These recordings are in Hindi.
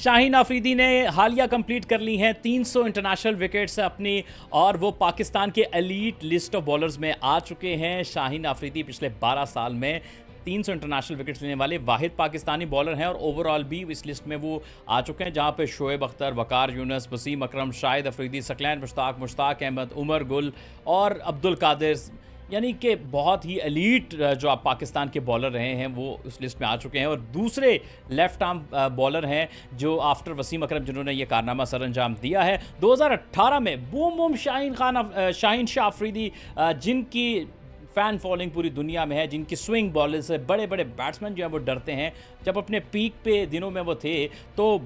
शाहीन अफरीदी ने हालिया कंप्लीट कर ली हैं 300 इंटरनेशनल विकेट्स अपनी, और वो पाकिस्तान के एलीट लिस्ट ऑफ बॉलर्स में आ चुके हैं। शाहीन अफरीदी पिछले 12 साल में 300 इंटरनेशनल विकेट्स लेने वाले वाहिद पाकिस्तानी बॉलर हैं, और ओवरऑल भी इस लिस्ट में वो आ चुके हैं, जहां पे शोएब अख्तर, वकार यूनुस, वसीम अकरम, शाहिद अफरीदी, सकलैन मुश्ताक, मुश्ताक अहमद, उमर गुल और अब्दुल कादिर, यानी कि बहुत ही एलीट जो आप पाकिस्तान के बॉलर रहे हैं वो उस लिस्ट में आ चुके हैं। और दूसरे लेफ्ट आर्म बॉलर हैं जो आफ्टर वसीम अकरम जिन्होंने ये कारनामा सर अंजाम दिया है 2018 में, बूम बूम शाहीन शाह अफरीदी, जिनकी फ़ैन फॉलोइंग पूरी दुनिया में है, जिनकी स्विंग बॉलर से बड़े बड़े बैट्समैन जो हैं वो डरते हैं। जब अपने पीक पे दिनों में वो थे तो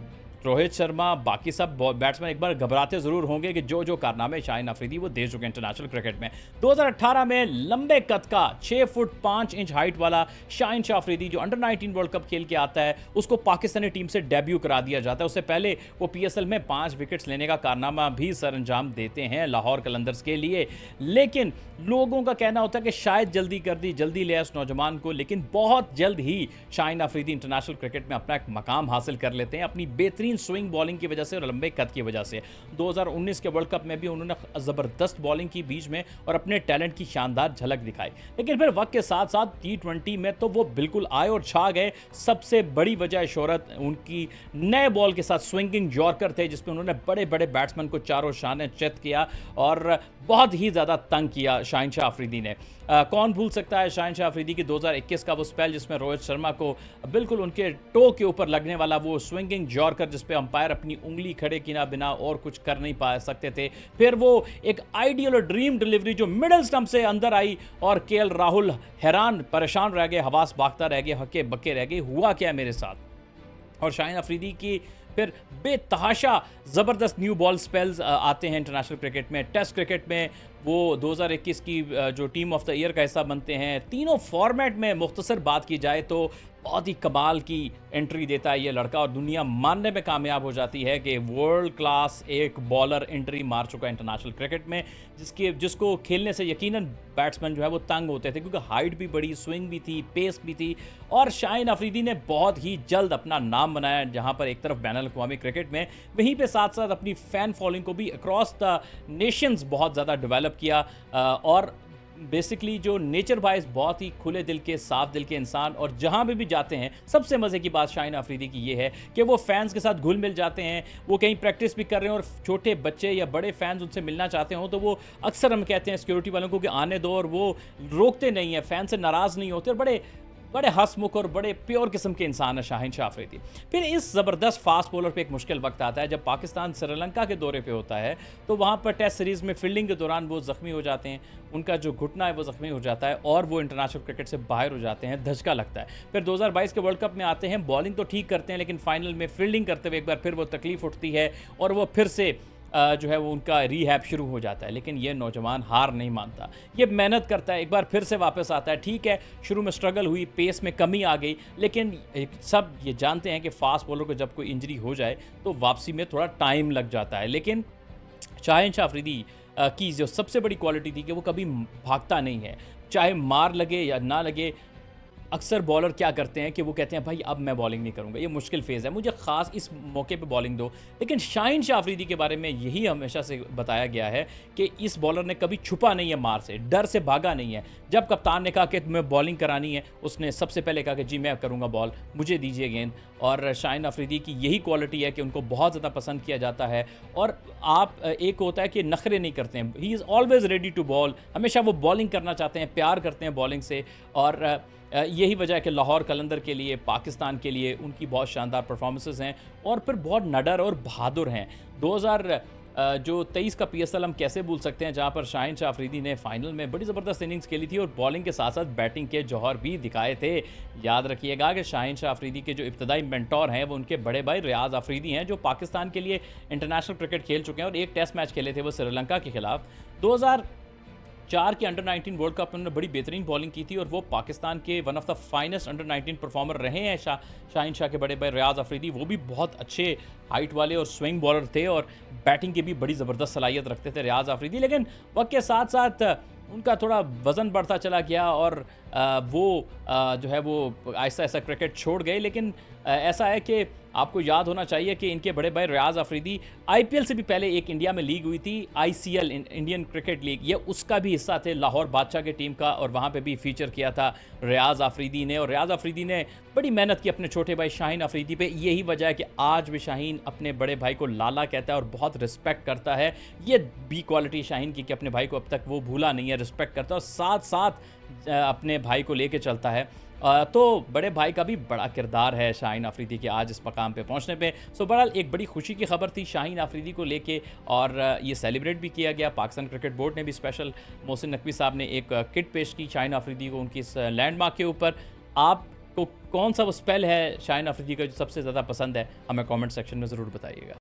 रोहित शर्मा, बाकी सब बैट्समैन एक बार घबराते ज़रूर होंगे कि जो जो कारनामे शाहीन अफरीदी वो दे चुके हैं इंटरनेशनल क्रिकेट में। 2018 में लंबे कद का 6 फुट 5 इंच हाइट वाला शाहीन शाह अफरीदी जो अंडर 19 वर्ल्ड कप खेल के आता है, उसको पाकिस्तानी टीम से डेब्यू करा दिया जाता है। उससे पहले वो PSL में 5 विकेट्स लेने का कारनामा भी सर अंजाम देते हैं लाहौर कलंदर्स के लिए। लेकिन लोगों का कहना होता है कि शायद जल्दी लिया उस नौजवान को, लेकिन बहुत जल्द ही शाहीन अफरीदी इंटरनेशनल क्रिकेट में अपना एक मकाम हासिल कर लेते हैं अपनी बेहतरीन स्विंग बॉलिंग की वजह से और लंबे कद की वजह से। 2019 के वर्ल्ड कप में भी उन्होंने ज़बरदस्त बॉलिंग की बीच में और अपने टैलेंट की शानदार झलक दिखाई। लेकिन फिर वक्त के साथ साथ T20 में तो वो बिल्कुल आए और छा गए। सबसे बड़ी वजह शोहरत उनकी नए बॉल के साथ स्विंगिंग यॉर्कर थे, जिसमें उन्होंने बड़े बड़े बैट्समैन को चारों शाने चित किया और बहुत ही ज़्यादा तंग किया शाहीन शाह अफरीदी ने। कौन भूल सकता है शाहीन शाह अफरीदी की 2021 का वो स्पेल, जिसमें रोहित शर्मा को बिल्कुल उनके टो के ऊपर लगने वाला वो स्विंगिंग यॉर्कर, जिस पे अंपायर अपनी उंगली खड़े किए बिना और कुछ कर नहीं पा सकते थे। फिर वो एक आइडियल और ड्रीम डिलीवरी जो मिडिल स्टंप से अंदर आई और KL राहुल हैरान परेशान रह गए, हवास बागता रह गए, हक्के बक्के रह गए, हुआ क्या मेरे साथ। और शाहीन अफरीदी की फिर बेतहाशा ज़बरदस्त न्यू बॉल स्पेल्स आते हैं इंटरनेशनल क्रिकेट में। टेस्ट क्रिकेट में वो 2021 की जो टीम ऑफ द ईयर का हिस्सा बनते हैं। तीनों फॉर्मेट में मुख्तसर बात की जाए तो बहुत ही कमाल की एंट्री देता है ये लड़का, और दुनिया मानने में कामयाब हो जाती है कि वर्ल्ड क्लास एक बॉलर एंट्री मार चुका है इंटरनेशनल क्रिकेट में, जिसको खेलने से यकीनन बैट्समैन जो है वो तंग होते थे, क्योंकि हाइट भी बड़ी, स्विंग भी थी, पेस भी थी। और शाहीन अफरीदी ने बहुत ही जल्द अपना नाम बनाया, जहां पर एक तरफ बैनुल अक़वामी क्रिकेट में, वहीं पे साथ साथ अपनी फ़ैन फॉलोइंग को भी अक्रॉस द नेशंस बहुत ज़्यादा डेवलप किया। और बेसिकली जो नेचर वाइज बहुत ही खुले दिल के, साफ दिल के इंसान, और जहाँ भी जाते हैं, सबसे मज़े की बात शाहीन अफरीदी की ये है कि वो फैंस के साथ घुल मिल जाते हैं। वो कहीं प्रैक्टिस भी कर रहे हैं और छोटे बच्चे या बड़े फैंस उनसे मिलना चाहते हो तो वो अक्सर हम कहते हैं सिक्योरिटी वालों को कि आने दो, और वो रोकते नहीं हैं, फैन से नाराज़ नहीं होते, और बड़े बड़े हंसमुख और बड़े प्योर किस्म के इंसान है शाहीन शाह अफरीदी। फिर इस ज़बरदस्त फास्ट बॉलर पे एक मुश्किल वक्त आता है जब पाकिस्तान श्रीलंका के दौरे पे होता है, तो वहाँ पर टेस्ट सीरीज़ में फील्डिंग के दौरान वो ज़ख्मी हो जाते हैं, उनका जो घुटना है वो ज़ख्मी हो जाता है और वो इंटरनेशनल क्रिकेट से बाहर हो जाते हैं, धचका लगता है। फिर 2022 के वर्ल्ड कप में आते हैं, बॉलिंग तो ठीक करते हैं, लेकिन फाइनल में फील्डिंग करते हुए एक बार फिर वो तकलीफ उठती है और वो फिर से जो है वो उनका रीहैब शुरू हो जाता है। लेकिन ये नौजवान हार नहीं मानता, ये मेहनत करता है, एक बार फिर से वापस आता है। ठीक है, शुरू में स्ट्रगल हुई, पेस में कमी आ गई, लेकिन सब ये जानते हैं कि फास्ट बॉलर को जब कोई इंजरी हो जाए तो वापसी में थोड़ा टाइम लग जाता है। लेकिन शाहीन शाह अफरीदी की जो सबसे बड़ी क्वालिटी थी कि वो कभी भागता नहीं है, चाहे मार लगे या ना लगे। अक्सर बॉलर क्या करते हैं कि वो कहते हैं भाई अब मैं बॉलिंग नहीं करूंगा, ये मुश्किल फेज़ है, मुझे ख़ास इस मौके पे बॉलिंग दो। लेकिन शाहीन शाह अफरीदी के बारे में यही हमेशा से बताया गया है कि इस बॉलर ने कभी छुपा नहीं है मार से, डर से भागा नहीं है। जब कप्तान ने कहा कि तुम्हें बॉलिंग करानी है, उसने सबसे पहले कहा कि जी मैं करूँगा बॉल, मुझे दीजिए गेंद। और शाहीन अफरीदी की यही क्वालिटी है कि उनको बहुत ज़्यादा पसंद किया जाता है। और आप एक होता है कि नखरे नहीं करते हैं, he is always ready to bowl, हमेशा वो बॉलिंग करना चाहते हैं, प्यार करते हैं बॉलिंग से। और यही वजह है कि लाहौर कलंदर के लिए, पाकिस्तान के लिए उनकी बहुत शानदार परफॉर्मेंसेस हैं और फिर बहुत नडर और बहादुर हैं। 2023 का PSL हम कैसे भूल सकते हैं, जहां पर शाहीन शाह अफरीदी ने फाइनल में बड़ी ज़बरदस्त इनिंग्स खेली थी और बॉलिंग के साथ साथ बैटिंग के जौहर भी दिखाए थे। याद रखिएगा कि शाहीन शाह अफरीदी के जो इब्तदाई मेंटोर हैं वो उनके बड़े भाई रियाज अफरीदी हैं, जो पाकिस्तान के लिए इंटरनेशनल क्रिकेट खेल चुके हैं और एक टेस्ट मैच खेले थे वो श्रीलंका के खिलाफ। 2004 के अंडर 19 वर्ल्ड कप में उन्होंने बड़ी बेहतरीन बॉलिंग की थी और वो पाकिस्तान के one of the finest under 19 performer रहे हैं। शाहीन शाह के बड़े भाई रियाज अफरीदी, वो भी बहुत अच्छे हाइट वाले और स्विंग बॉलर थे और बैटिंग की भी बड़ी ज़बरदस्त सलाहियत रखते थे रियाज अफरीदी। लेकिन वक्त के साथ साथ उनका थोड़ा वज़न बढ़ता चला गया और वो जो है वो ऐसा क्रिकेट छोड़ गए। लेकिन ऐसा है कि आपको याद होना चाहिए कि इनके बड़े भाई रियाज़ अफरीदी आईपीएल से भी पहले एक इंडिया में लीग हुई थी, आईसीएल इंडियन क्रिकेट लीग, ये उसका भी हिस्सा थे, लाहौर बादशाह की टीम का, और वहाँ पे भी फीचर किया था रियाज़ अफरीदी ने। और रियाज़ अफरीदी ने बड़ी मेहनत की अपने छोटे भाई शाहीन अफरीदी पे। यही वजह है कि आज भी शाहीन अपने बड़े भाई को लाला कहता है और बहुत रिस्पेक्ट करता है। ये बी क्वालिटी शाहीन की कि अपने भाई को अब तक वो भूला नहीं है, रिस्पेक्ट करता है और साथ साथ अपने भाई को लेके चलता है। तो बड़े भाई का भी बड़ा किरदार है शाहीन अफरीदी के आज इस मकाम पे पहुंचने पे। सो बहरहाल एक बड़ी खुशी की खबर थी शाहीन अफरीदी को लेके, और ये सेलिब्रेट भी किया गया। पाकिस्तान क्रिकेट बोर्ड ने भी स्पेशल मोहसिन नकवी साहब ने एक किट पेश की शाहीन अफरीदी को उनकी इस लैंडमार्क के ऊपर। आपको कौन सा वो स्पेल है शाहीन अफरीदी का जो सबसे ज़्यादा पसंद है, हमें कमेंट सेक्शन में ज़रूर बताइएगा।